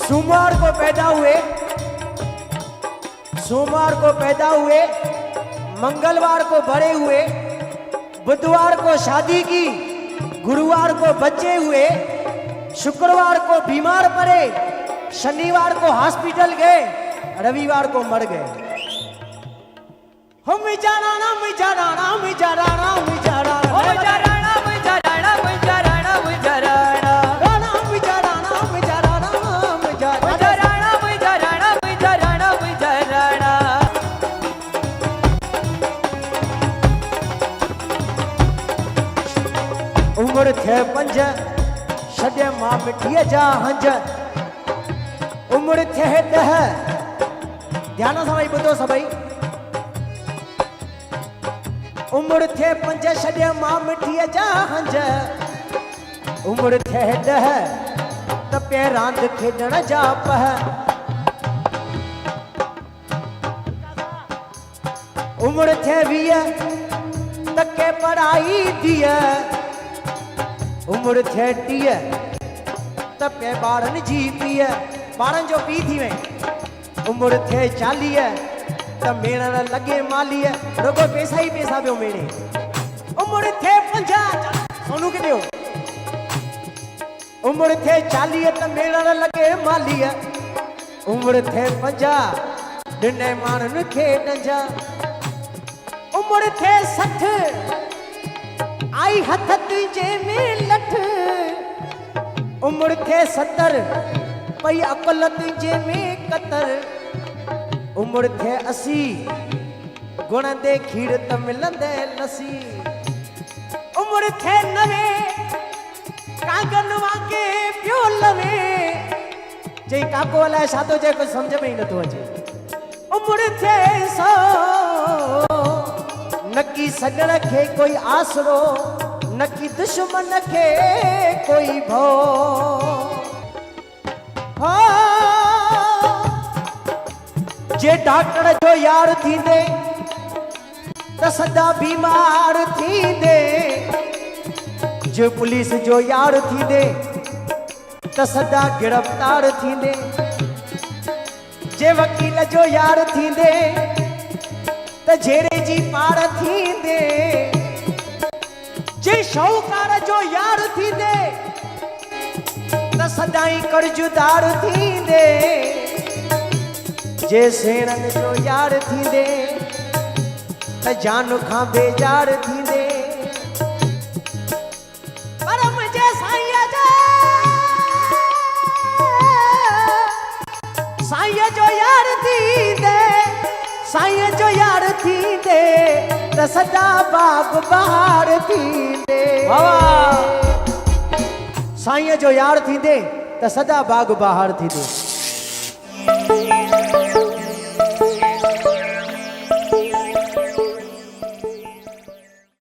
सोमवार को पैदा हुए, मंगलवार को बड़े हुए, बुधवार को शादी की, गुरुवार को बच्चे हुए, शुक्रवार को बीमार पड़े, शनिवार को हॉस्पिटल गए, रविवार को मर गए। हम उम्र थे 5 छॾे मां मिठीअ जा हंज, उम्र थे 10, ध्यान सां भाई ॿुधो सभई, उम्र थे 5 छॾे मां मिठीअ जा हंज, उम्र थे 10 त पे रांदि खेॾण जा पह, उम्र थे 20 त के पढ़ाई दिए, उम्र थे 30 त पे ॿारनि जी पीउ, ॿारनि जो पीउ थी वई, उम्र थे 40 त मेणण लॻे मालीअ, रुगो पैसा ही पैसा पियो मेणे, उम्र थे 50 सोनू के ॾियो, उम्र थे 40 त मेणण लॻे मालीअ, उम्र थे 50 ॾिने माण्हुनि खे ॾंजा, उम्र थे 60 आई हथ तुझे में लठ, उम्र थे 70 पई अकल तुझे में कतर, उम्र थे 80 गुण दे खीर त मिलंदे लसी, उम्र थे 90 कागन वांगे पियो लवे, चई काको अलाए छा थो चए, कुछ समझ में ही नथो अचे, उम्र थे 100 नकी सगण खे कोई आसरो, नकी दुश्मन खे कोई भो, जे डॉक्टर जो यार थींदे त सदा बीमार थींदे, जे पुलिस जो यार थींदे त सदा गिरफ्तार थींदे, जे वकील जो यार थींदे त जेरे जी पार थींदे, जे शाहूकार जो यार थींदे त सदाई कर्जदार थींदे, जे सेणन जो यार थींदे त जान खां बेजार थींदे, पर मुंहिंजे साईं जो यार थींदे, साईं जो यार थींदे त सदा बाग बहार थींदे, साईं जो यार थींदे त सदा बाग बहार थींदे।